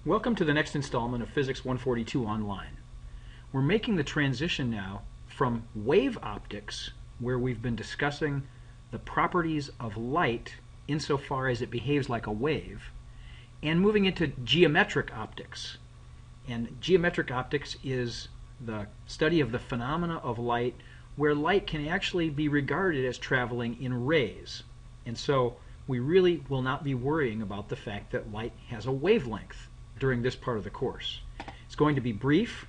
Welcome to the next installment of Physics 142 Online. We're making the transition now from wave optics, where we've been discussing the properties of light insofar as it behaves like a wave, and moving into geometric optics. And geometric optics is the study of the phenomena of light where light can actually be regarded as traveling in rays. And so we really will not be worrying about the fact that light has a wavelength during this part of the course. It's going to be brief.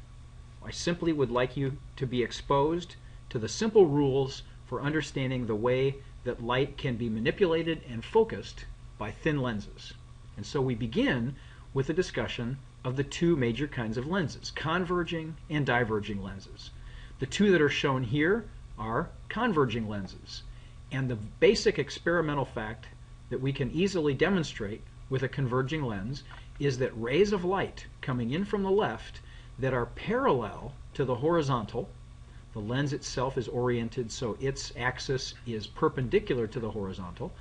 I simply would like you to be exposed to the simple rules for understanding the way that light can be manipulated and focused by thin lenses. And so we begin with a discussion of the two major kinds of lenses, converging and diverging lenses. The two that are shown here are converging lenses. And the basic experimental fact that we can easily demonstrate with a converging lens is that rays of light coming in from the left that are parallel to the horizontal, the lens itself is oriented so its axis is perpendicular to the horizontal,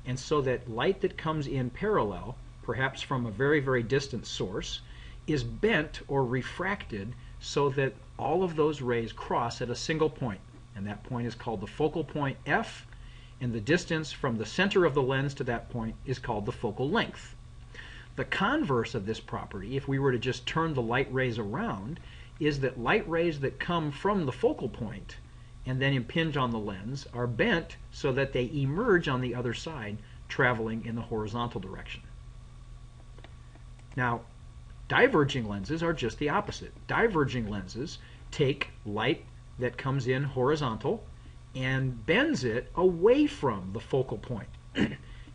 and so that light that comes in parallel, perhaps from a very, very distant source, is bent or refracted so that all of those rays cross at a single point. And that point is called the focal point F, and the distance from the center of the lens to that point is called the focal length. The converse of this property, if we were to just turn the light rays around, is that light rays that come from the focal point and then impinge on the lens are bent so that they emerge on the other side, traveling in the horizontal direction. Now, diverging lenses are just the opposite. Diverging lenses take light that comes in horizontal and bends it away from the focal point.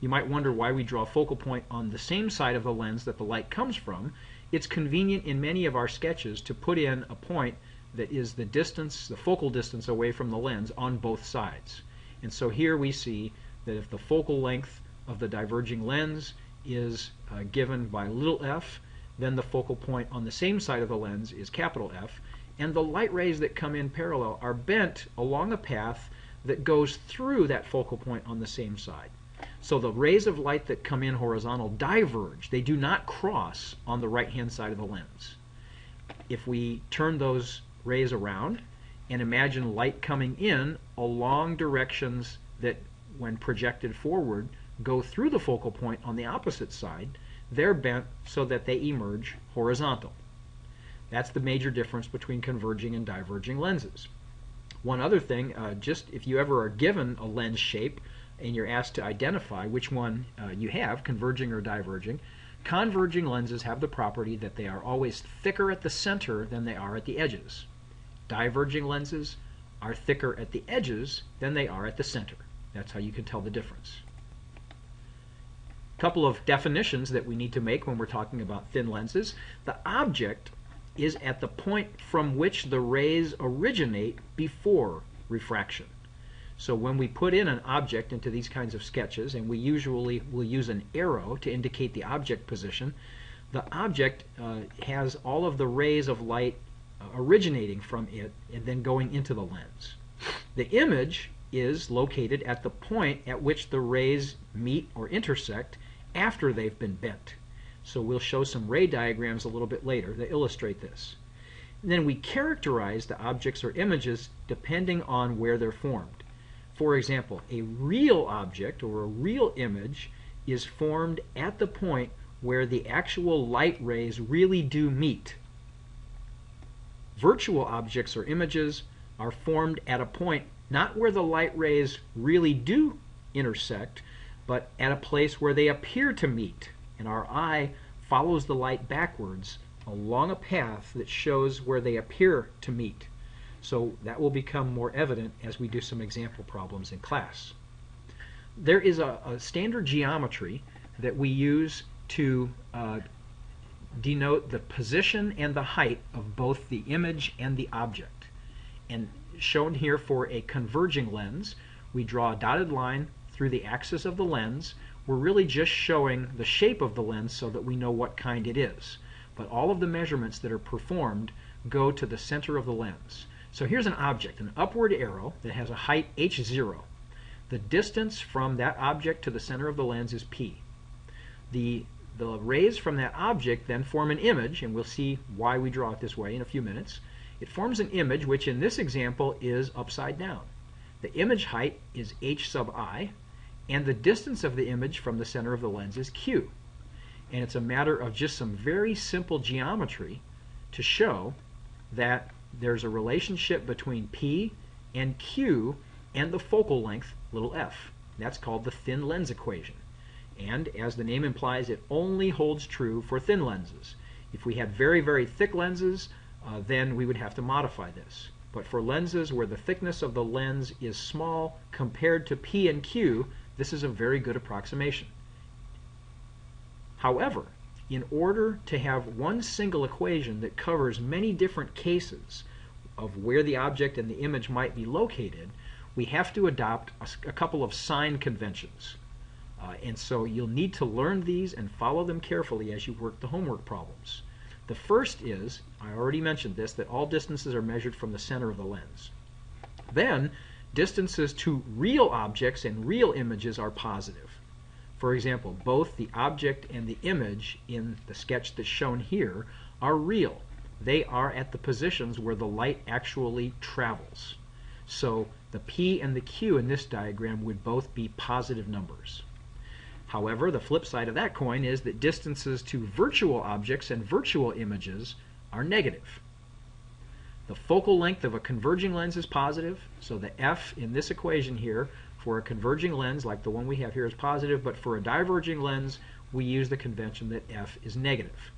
You might wonder why we draw a focal point on the same side of the lens that the light comes from. It's convenient in many of our sketches to put in a point that is the distance, the focal distance away from the lens on both sides. And so here we see that if the focal length of the diverging lens is given by little f, then the focal point on the same side of the lens is capital F, and the light rays that come in parallel are bent along a path that goes through that focal point on the same side. So the rays of light that come in horizontal diverge. They do not cross on the right-hand side of the lens. If we turn those rays around and imagine light coming in along directions that, when projected forward, go through the focal point on the opposite side, they're bent so that they emerge horizontal. That's the major difference between converging and diverging lenses. One other thing, just if you ever are given a lens shape and you're asked to identify which one you have, converging or diverging, converging lenses have the property that they are always thicker at the center than they are at the edges. Diverging lenses are thicker at the edges than they are at the center. That's how you can tell the difference. A couple of definitions that we need to make when we're talking about thin lenses. The object is at the point from which the rays originate before refraction. So when we put in an object into these kinds of sketches, and we usually will use an arrow to indicate the object position, the object has all of the rays of light originating from it and then going into the lens. The image is located at the point at which the rays meet or intersect after they've been bent. So we'll show some ray diagrams a little bit later that illustrate this. And then we characterize the objects or images depending on where they're formed. For example, a real object or a real image is formed at the point where the actual light rays really do meet. Virtual objects or images are formed at a point not where the light rays really do intersect, but at a place where they appear to meet, and our eye follows the light backwards along a path that shows where they appear to meet. So that will become more evident as we do some example problems in class. There is a standard geometry that we use to denote the position and the height of both the image and the object. And shown here for a converging lens, we draw a dotted line through the axis of the lens. We're really just showing the shape of the lens so that we know what kind it is. But all of the measurements that are performed go to the center of the lens. So here's an object, an upward arrow that has a height h0. The distance from that object to the center of the lens is p. The the rays from that object then form an image, and we'll see why we draw it this way in a few minutes. It forms an image which in this example is upside down. The image height is h sub I, and the distance of the image from the center of the lens is q. And it's a matter of just some very simple geometry to show that there's a relationship between p and q and the focal length, little f. That's called the thin lens equation. And as the name implies, it only holds true for thin lenses. If we had very, very thick lenses, then we would have to modify this. But for lenses where the thickness of the lens is small compared to p and q, this is a very good approximation. However, in order to have one single equation that covers many different cases of where the object and the image might be located, we have to adopt a couple of sign conventions. And so you'll need to learn these and follow them carefully as you work the homework problems. The first is, I already mentioned this, that all distances are measured from the center of the lens. Then, distances to real objects and real images are positive. For example, both the object and the image in the sketch that's shown here are real. They are at the positions where the light actually travels. So the p and the q in this diagram would both be positive numbers. However, the flip side of that coin is that distances to virtual objects and virtual images are negative. The focal length of a converging lens is positive, so the f in this equation here for a converging lens like the one we have here is positive, but for a diverging lens we use the convention that f is negative.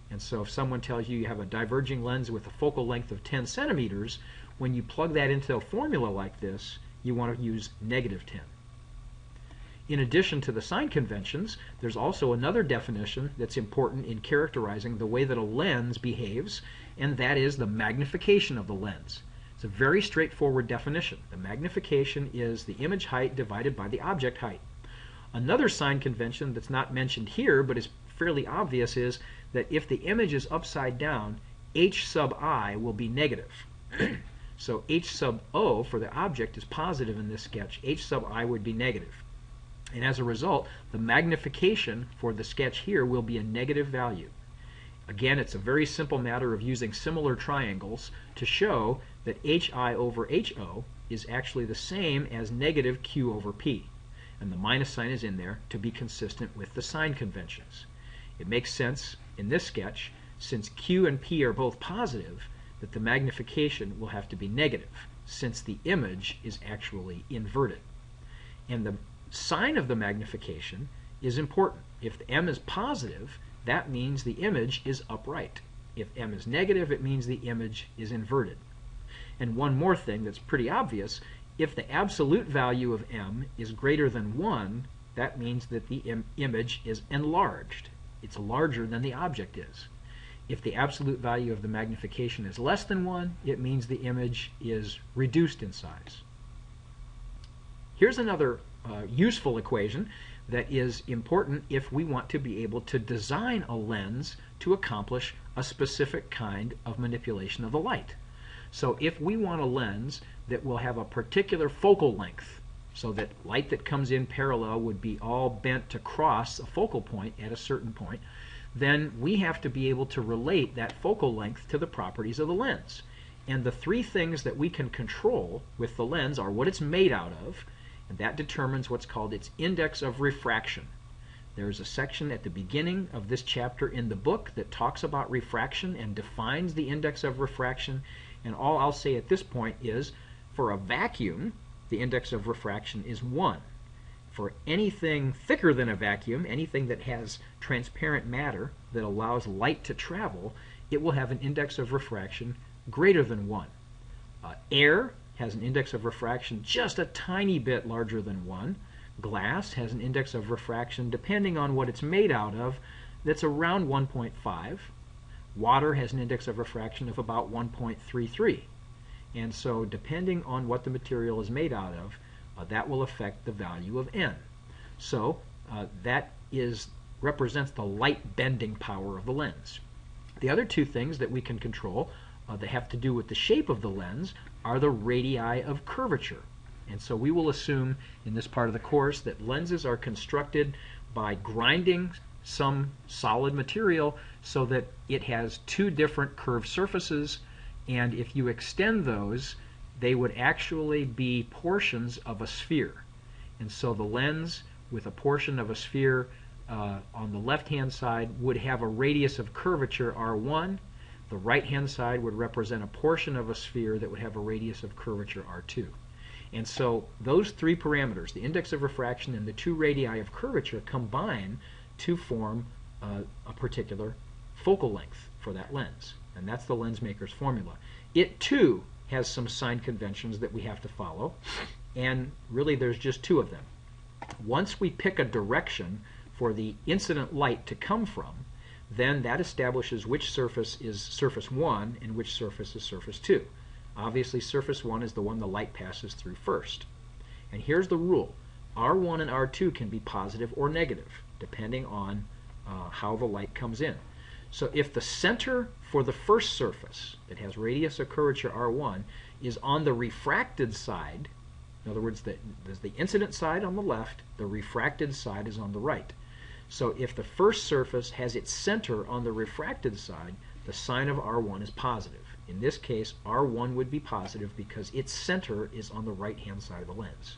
And so if someone tells you you have a diverging lens with a focal length of 10 centimeters, when you plug that into a formula like this, you want to use negative 10. In addition to the sign conventions, there's also another definition that's important in characterizing the way that a lens behaves, and that is the magnification of the lens. It's a very straightforward definition. The magnification is the image height divided by the object height. Another sign convention that's not mentioned here but is fairly obvious is that if the image is upside down, h sub I will be negative. So h sub O for the object is positive in this sketch. H sub I would be negative. And as a result, the magnification for the sketch here will be a negative value. Again, it's a very simple matter of using similar triangles to show that hi over ho is actually the same as negative q over p. And the minus sign is in there to be consistent with the sign conventions. It makes sense in this sketch, since q and p are both positive, that the magnification will have to be negative, since the image is actually inverted. And the sign of the magnification is important. If the m is positive, that means the image is upright. If m is negative, it means the image is inverted. And one more thing that's pretty obvious, if the absolute value of m is greater than 1, that means that the image is enlarged. It's larger than the object is. If the absolute value of the magnification is less than 1, it means the image is reduced in size. Here's another useful equation that is important if we want to be able to design a lens to accomplish a specific kind of manipulation of the light. So if we want a lens that will have a particular focal length, so that light that comes in parallel would be all bent to cross a focal point at a certain point, then we have to be able to relate that focal length to the properties of the lens. And the three things that we can control with the lens are what it's made out of, and that determines what's called its index of refraction. There's a section at the beginning of this chapter in the book that talks about refraction and defines the index of refraction, and all I'll say at this point is, for a vacuum, the index of refraction is 1. For anything thicker than a vacuum, anything that has transparent matter that allows light to travel, it will have an index of refraction greater than 1. Air has an index of refraction just a tiny bit larger than 1. Glass has an index of refraction, depending on what it's made out of, that's around 1.5. Water has an index of refraction of about 1.33. And so depending on what the material is made out of, that will affect the value of n. So that represents the light bending power of the lens. The other two things that we can control that have to do with the shape of the lens are the radii of curvature. And so we will assume in this part of the course that lenses are constructed by grinding some solid material so that it has two different curved surfaces, and if you extend those, they would actually be portions of a sphere. And so the lens with a portion of a sphere on the left-hand side would have a radius of curvature R1. The right-hand side would represent a portion of a sphere that would have a radius of curvature R2. And so those three parameters, the index of refraction and the two radii of curvature, combine to form a particular focal length for that lens. And that's the lens maker's formula. It too has some sign conventions that we have to follow, and really there's just two of them. Once we pick a direction for the incident light to come from, then that establishes which surface is surface 1 and which surface is surface 2. Obviously, surface 1 is the one the light passes through first. And here's the rule. R1 and R2 can be positive or negative, depending on how the light comes in. So if the center for the first surface that has radius of curvature R1 is on the refracted side, in other words, there's the incident side on the left, the refracted side is on the right. So if the first surface has its center on the refracted side, the sign of R1 is positive. In this case, R1 would be positive because its center is on the right-hand side of the lens.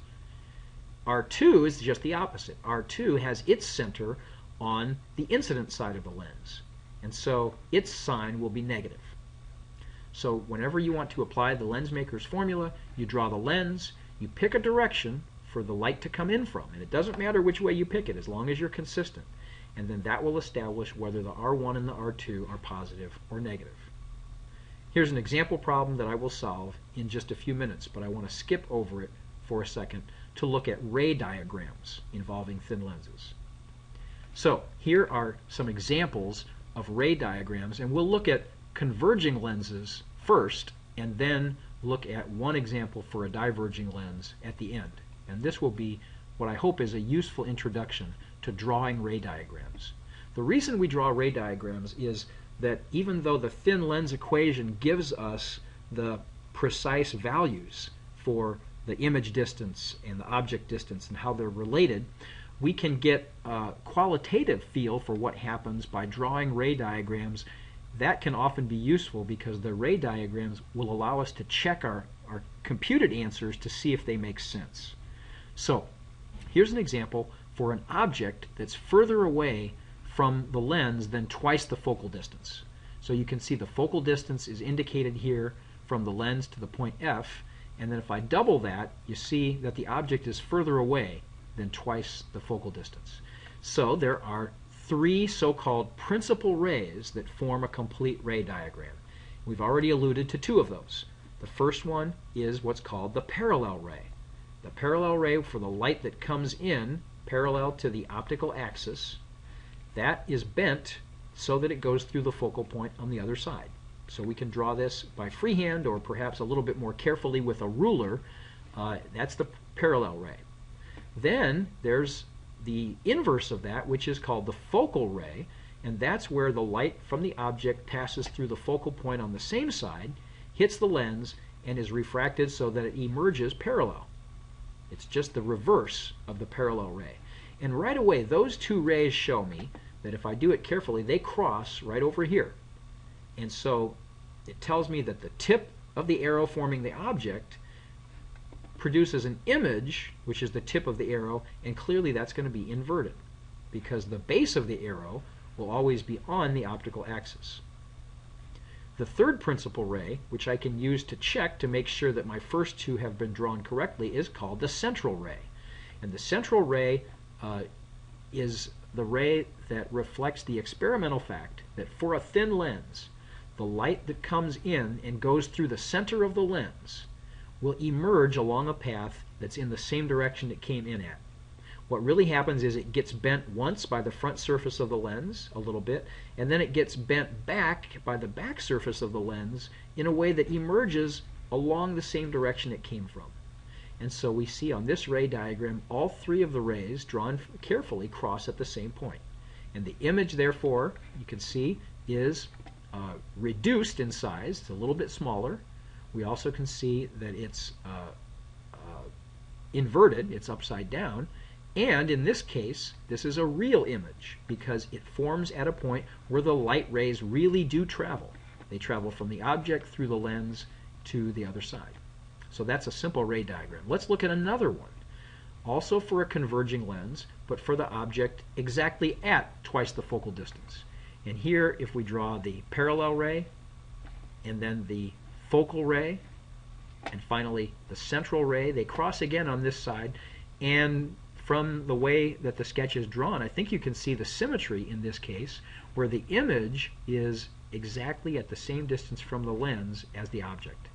R2 is just the opposite. R2 has its center on the incident side of the lens, and so its sign will be negative. So whenever you want to apply the lens maker's formula, you draw the lens, you pick a direction for the light to come in from, and it doesn't matter which way you pick it as long as you're consistent, and then that will establish whether the R1 and the R2 are positive or negative. Here's an example problem that I will solve in just a few minutes, but I want to skip over it for a second to look at ray diagrams involving thin lenses. So here are some examples of ray diagrams, and we'll look at converging lenses first and then look at one example for a diverging lens at the end. And this will be what I hope is a useful introduction to drawing ray diagrams. The reason we draw ray diagrams is that even though the thin lens equation gives us the precise values for the image distance and the object distance and how they're related, we can get a qualitative feel for what happens by drawing ray diagrams. That can often be useful because the ray diagrams will allow us to check our computed answers to see if they make sense. So here's an example for an object that's further away from the lens than twice the focal distance. So you can see the focal distance is indicated here from the lens to the point F, and then if I double that, you see that the object is further away than twice the focal distance. So there are three so-called principal rays that form a complete ray diagram. We've already alluded to two of those. The first one is what's called the parallel ray. The parallel ray for the light that comes in parallel to the optical axis, that is bent so that it goes through the focal point on the other side. So we can draw this by freehand or perhaps a little bit more carefully with a ruler. That's the parallel ray. Then there's the inverse of that, which is called the focal ray, and that's where the light from the object passes through the focal point on the same side, hits the lens, and is refracted so that it emerges parallel. It's just the reverse of the parallel ray. And right away, those two rays show me that if I do it carefully, they cross right over here. And so it tells me that the tip of the arrow forming the object produces an image, which is the tip of the arrow, and clearly that's going to be inverted because the base of the arrow will always be on the optical axis. The third principal ray, which I can use to check to make sure that my first two have been drawn correctly, is called the central ray. And the central ray is the ray that reflects the experimental fact that for a thin lens, the light that comes in and goes through the center of the lens will emerge along a path that's in the same direction it came in at. What really happens is it gets bent once by the front surface of the lens a little bit, and then it gets bent back by the back surface of the lens in a way that emerges along the same direction it came from. And so we see on this ray diagram all three of the rays drawn carefully cross at the same point. And the image, therefore, you can see is reduced in size. It's a little bit smaller. We also can see that it's inverted, it's upside down, And in this case, this is a real image because it forms at a point where the light rays really do travel. They travel from the object through the lens to the other side. So that's a simple ray diagram. Let's look at another one. Also for a converging lens, but for the object exactly at twice the focal distance. And here, if we draw the parallel ray, and then the focal ray, and finally the central ray, they cross again on this side, and from the way that the sketch is drawn, I think you can see the symmetry in this case, where the image is exactly at the same distance from the lens as the object.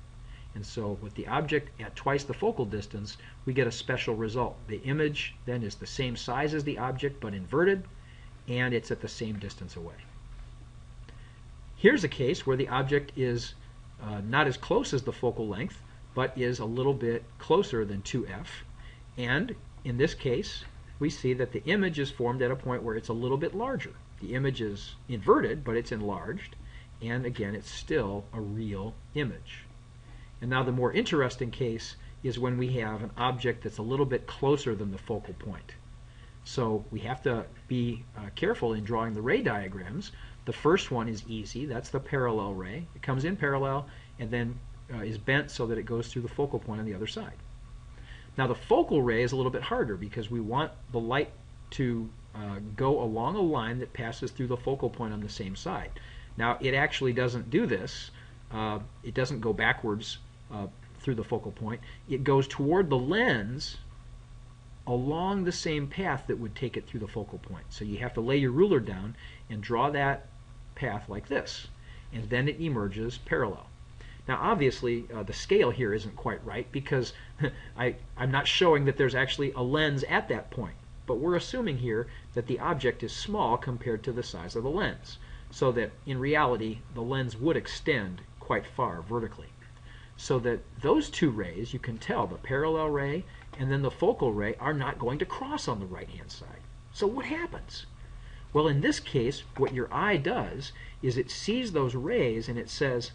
And so with the object at twice the focal distance, we get a special result. The image then is the same size as the object but inverted, and it's at the same distance away. Here's a case where the object is not as close as the focal length, but is a little bit closer than 2f. And in this case, we see that the image is formed at a point where it's a little bit larger. The image is inverted, but it's enlarged. And again, it's still a real image. And now the more interesting case is when we have an object that's a little bit closer than the focal point. So we have to be careful in drawing the ray diagrams. The first one is easy. That's the parallel ray. It comes in parallel and then is bent so that it goes through the focal point on the other side. Now the focal ray is a little bit harder because we want the light to go along a line that passes through the focal point on the same side. Now it actually doesn't do this. It doesn't go backwards through the focal point. It goes toward the lens along the same path that would take it through the focal point. So you have to lay your ruler down and draw that path like this, and then it emerges parallel. Now obviously the scale here isn't quite right because I'm not showing that there's actually a lens at that point, but we're assuming here that the object is small compared to the size of the lens, so that in reality the lens would extend quite far vertically. So that those two rays, you can tell, the parallel ray and then the focal ray, are not going to cross on the right-hand side. So what happens? Well, in this case, what your eye does is it sees those rays and it says,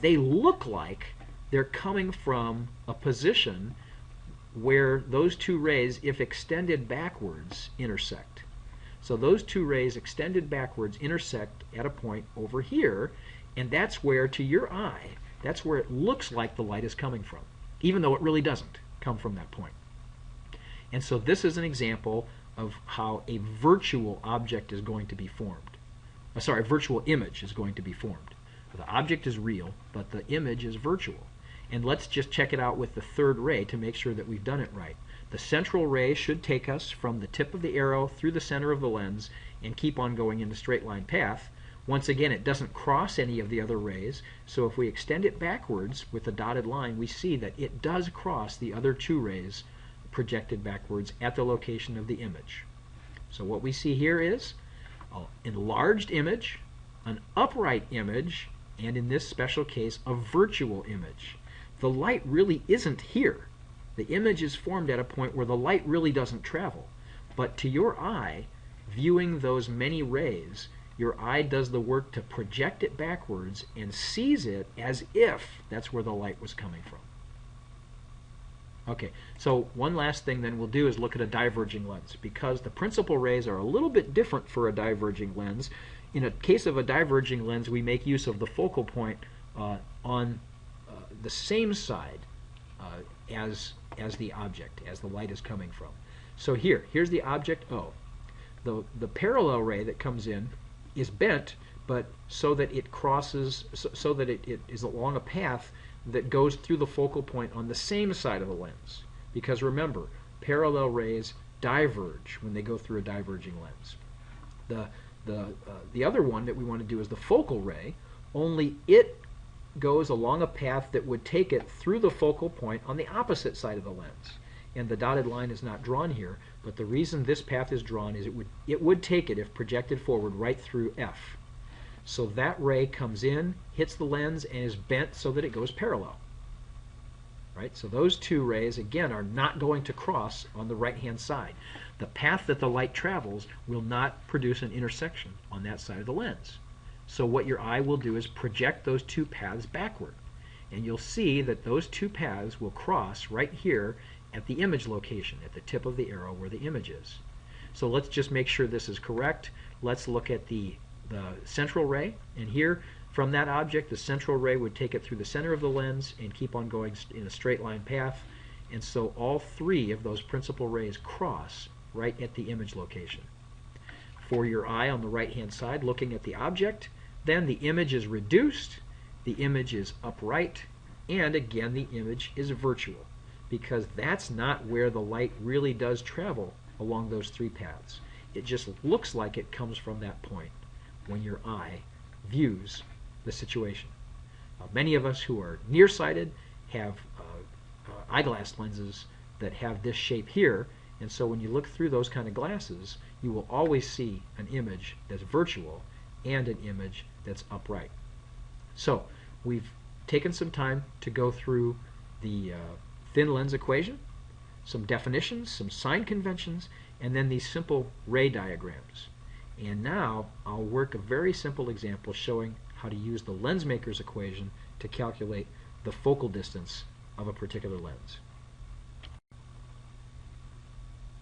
they look like they're coming from a position where those two rays, if extended backwards, intersect. So those two rays extended backwards intersect at a point over here, and that's where, to your eye, that's where it looks like the light is coming from, even though it really doesn't come from that point. And so this is an example of how a virtual object is going to be formed. A virtual image is going to be formed. The object is real, but the image is virtual. And let's just check it out with the third ray to make sure that we've done it right. The central ray should take us from the tip of the arrow through the center of the lens and keep on going in a straight line path. Once again, it doesn't cross any of the other rays, so if we extend it backwards with the dotted line, we see that it does cross the other two rays projected backwards at the location of the image. So what we see here is an enlarged image, an upright image, and in this special case, a virtual image. The light really isn't here. The image is formed at a point where the light really doesn't travel. But to your eye, viewing those many rays, your eye does the work to project it backwards and sees it as if that's where the light was coming from. Okay, so one last thing then we'll do is look at a diverging lens, because the principal rays are a little bit different for a diverging lens. In a case of a diverging lens, we make use of the focal point on the same side as the object, as the light is coming from. So here's the object O. The parallel ray that comes in is bent, but so that it crosses, so that it is along a path that goes through the focal point on the same side of the lens. Because remember, parallel rays diverge when they go through a diverging lens. The other one that we want to do is the focal ray, only it goes along a path that would take it through the focal point on the opposite side of the lens. And the dotted line is not drawn here, but the reason this path is drawn is it would take it, if projected forward, right through F. So that ray comes in, hits the lens, and is bent so that it goes parallel. Right? So those two rays, again, are not going to cross on the right-hand side. The path that the light travels will not produce an intersection on that side of the lens. So what your eye will do is project those two paths backward. And you'll see that those two paths will cross right here at the image location, at the tip of the arrow where the image is. So let's just make sure this is correct. Let's look at the central ray, and here from that object the central ray would take it through the center of the lens and keep on going in a straight line path, and so all three of those principal rays cross right at the image location. For your eye on the right hand side looking at the object, then the image is reduced, the image is upright, and again the image is virtual, because that's not where the light really does travel along those three paths. It just looks like it comes from that point when your eye views the situation. Many of us who are nearsighted have eyeglass lenses that have this shape here, and so when you look through those kind of glasses, you will always see an image that's virtual and an image that's upright. So we've taken some time to go through the thin lens equation, some definitions, some sign conventions, and then these simple ray diagrams. And now I'll work a very simple example showing how to use the lens maker's equation to calculate the focal distance of a particular lens.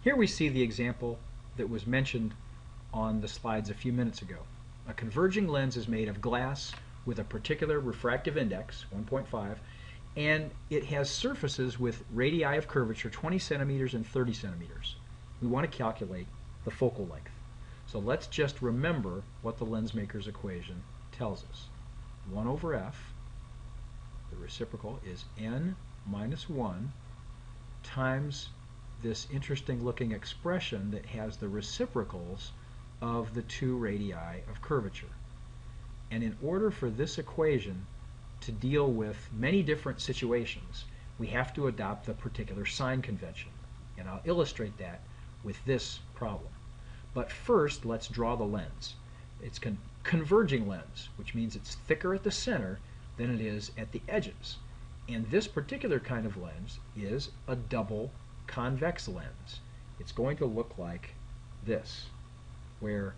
Here we see the example that was mentioned on the slides a few minutes ago. A converging lens is made of glass with a particular refractive index, 1.5, and it has surfaces with radii of curvature 20 centimeters and 30 centimeters. We want to calculate the focal length. So let's just remember what the lens maker's equation tells us. 1 over f, the reciprocal, is n minus 1 times this interesting looking expression that has the reciprocals of the two radii of curvature. And in order for this equation to deal with many different situations, we have to adopt the particular sign convention. And I'll illustrate that with this problem. But first, let's draw the lens. It's a converging lens, which means it's thicker at the center than it is at the edges. And this particular kind of lens is a double convex lens. It's going to look like this, where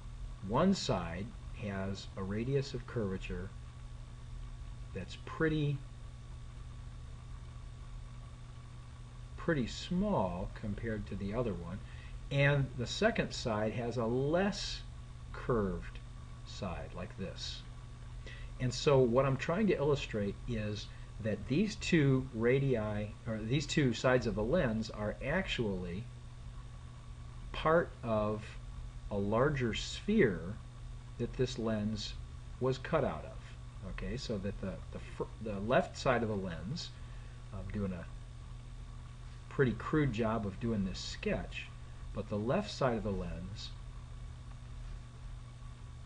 one side has a radius of curvature that's pretty small compared to the other one, and the second side has a less curved side like this. And so what I'm trying to illustrate is that these two radii, or these two sides of the lens, are actually part of a larger sphere that this lens was cut out of. Okay, so that the left side of the lens, I'm doing a pretty crude job of doing this sketch, but the left side of the lens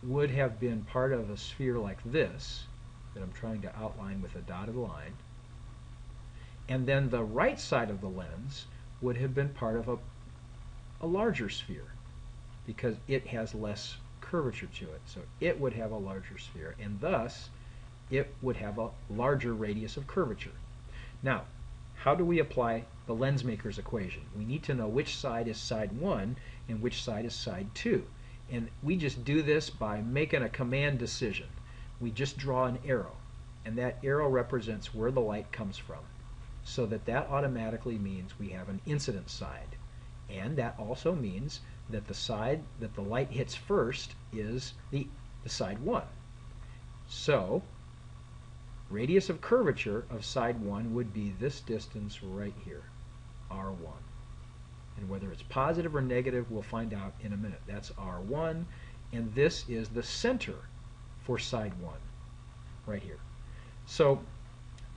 would have been part of a sphere like this that I'm trying to outline with a dotted line, and then the right side of the lens would have been part of a larger sphere because it has less curvature to it. So it would have a larger sphere, and thus it would have a larger radius of curvature. Now, how do we apply the lens maker's equation? We need to know which side is side 1 and which side is side 2. And we just do this by making a command decision. We just draw an arrow, and that arrow represents where the light comes from, so that automatically means we have an incident side. And that also means that the side that the light hits first is the side 1. So radius of curvature of side 1 would be this distance right here, R1. And whether it's positive or negative, we'll find out in a minute. That's R1, and this is the center for side 1, right here. So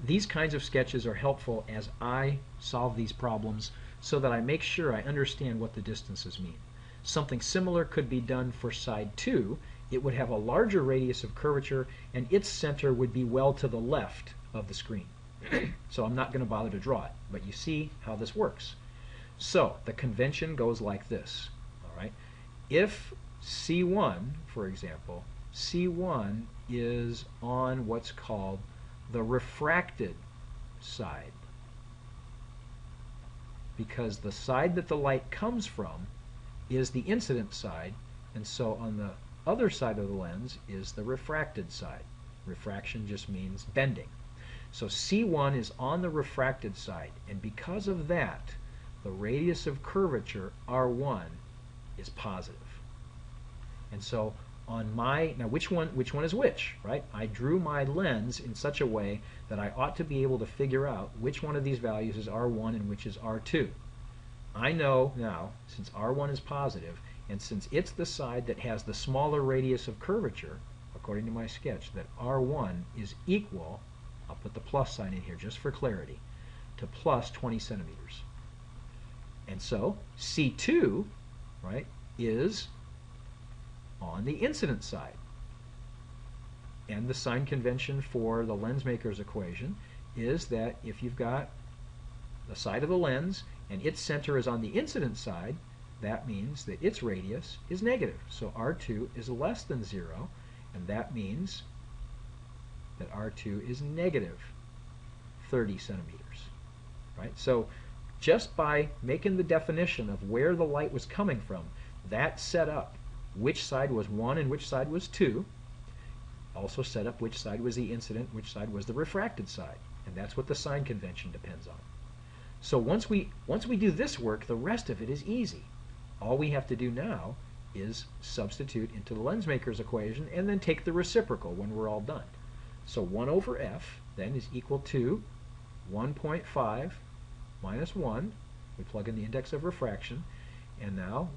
these kinds of sketches are helpful as I solve these problems so that I make sure I understand what the distances mean. Something similar could be done for side 2. It would have a larger radius of curvature, and its center would be well to the left of the screen. So I'm not going to bother to draw it, but you see how this works. So the convention goes like this. All right. If C1, for example, C1 is on what's called the refracted side, because the side that the light comes from is the incident side, and so on the other side of the lens is the refracted side. Refraction just means bending. So C1 is on the refracted side, and because of that, the radius of curvature, R1, is positive. And so on my, now which one is which, right? I drew my lens in such a way that I ought to be able to figure out which one of these values is R1 and which is R2. I know now, since R1 is positive, and since it's the side that has the smaller radius of curvature, according to my sketch, that R1 is equal, I'll put the plus sign in here just for clarity, to plus 20 centimeters. And so C2, right, is on the incident side. And the sign convention for the lens maker's equation is that if you've got the side of the lens and its center is on the incident side, that means that its radius is negative. So R2 is less than 0, and that means that R2 is negative 30 centimeters. Right? So just by making the definition of where the light was coming from, that set up which side was 1 and which side was 2. Also set up which side was the incident, which side was the refracted side. And that's what the sign convention depends on. So once we do this work, the rest of it is easy. All we have to do now is substitute into the lens maker's equation and then take the reciprocal when we're all done. So 1 over f then is equal to 1.5 minus 1. We plug in the index of refraction. And now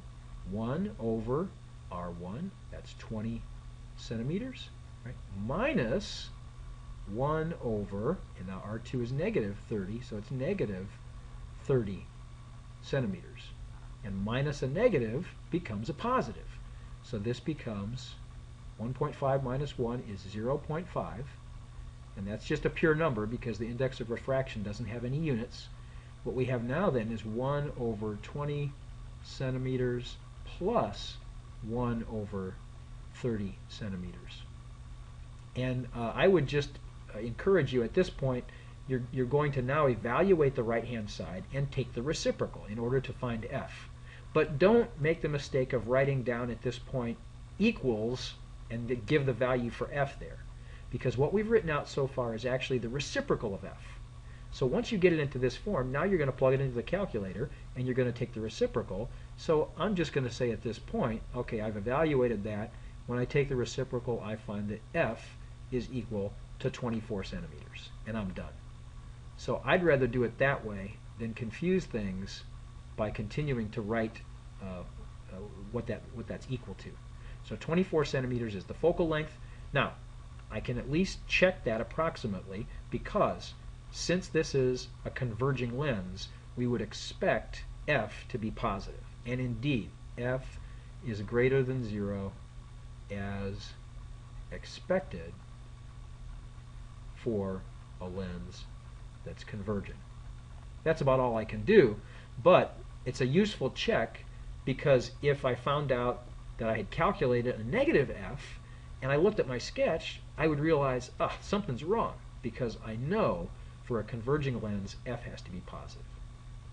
1 over R1, that's 20 centimeters, right? Minus 1 over, and now R2 is negative 30, so it's negative 30 centimeters. And minus a negative becomes a positive. So this becomes 1.5 minus 1 is 0.5, and that's just a pure number because the index of refraction doesn't have any units. What we have now then is 1 over 20 centimeters plus 1 over 30 centimeters. And I would just encourage you at this point, you're going to now evaluate the right-hand side and take the reciprocal in order to find f. But don't make the mistake of writing down at this point equals and give the value for f there. Because what we've written out so far is actually the reciprocal of f. So once you get it into this form, now you're going to plug it into the calculator and you're going to take the reciprocal. So I'm just going to say at this point, okay, I've evaluated that. When I take the reciprocal, I find that f is equal to 24 centimeters, and I'm done. So I'd rather do it that way than confuse things by continuing to write what that's equal to. So 24 centimeters is the focal length. Now, I can at least check that approximately because since this is a converging lens, we would expect f to be positive. And indeed, f is greater than 0 as expected for a lens that's converging. That's about all I can do, but it's a useful check because if I found out that I had calculated a negative f and I looked at my sketch, I would realize, something's wrong because I know for a converging lens, f has to be positive.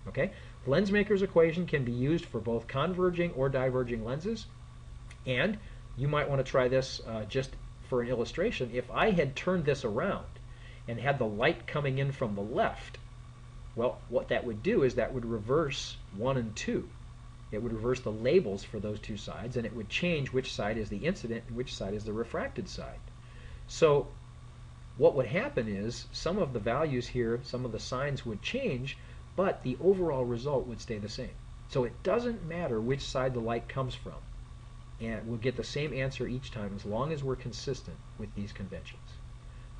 Okay? Lens maker's equation can be used for both converging or diverging lenses, and you might want to try this just for an illustration. If I had turned this around and had the light coming in from the left, well, what that would do is that would reverse 1 and 2. It would reverse the labels for those two sides, and it would change which side is the incident and which side is the refracted side. So what would happen is some of the values here, some of the signs would change, but the overall result would stay the same. So it doesn't matter which side the light comes from, and we'll get the same answer each time as long as we're consistent with these conventions.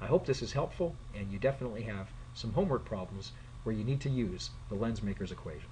I hope this is helpful, and you definitely have some homework problems where you need to use the lens maker's equation.